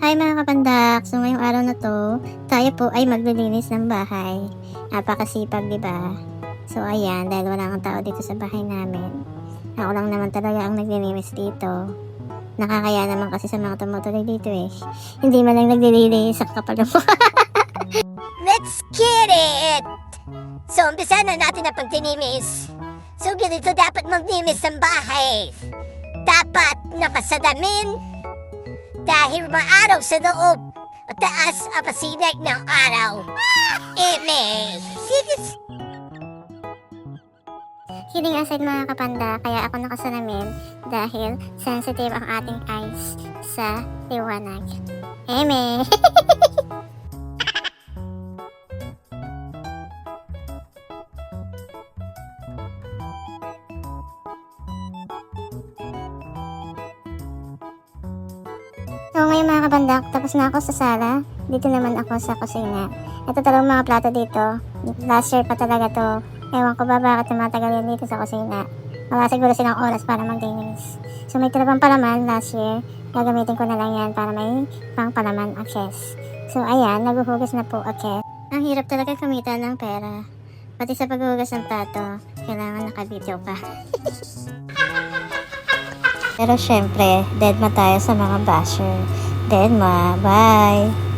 Hi mga kapandak! So ngayong araw na to, tayo po ay maglilinis ng bahay. Napakasipag, di ba? So ayan, dahil wala kang tao dito sa bahay namin. Ako lang naman talaga ang naglilinis dito. Nakakaya naman kasi sa mga tumutuloy dito eh. Hindi man lang naglilinis sa kapal ng Let's get it! So, umpisa na natin ang pagtinimis. So, ganito dapat maglinis ng bahay. Dapat napasadamin dahil maaraw sa loob at taas ang pasinag ng araw. Amen! Kidding aside mga kapanda, kaya ako nakasalamin dahil sensitive ang ating eyes sa liwanag. Eme! So ngayon mga kabandak, tapos na ako sa sala. Dito naman ako sa kusina. Ito talagang mga plato dito. Last year pa talaga to. Ewan ko ba bakit tumatagal yan dito sa kusina. Wala siguro silang oras para mag-dinis. So may talagang palaman last year. Gagamitin ko na lang yan para may pang palaman access. So ayan, naguhugas na po access. Ang hirap talaga kumita ng pera. Pati sa paghuhugas ng plato, kailangan naka-video ka. Pero syempre, dead ma tayo sa mga basher. Dead ma, bye!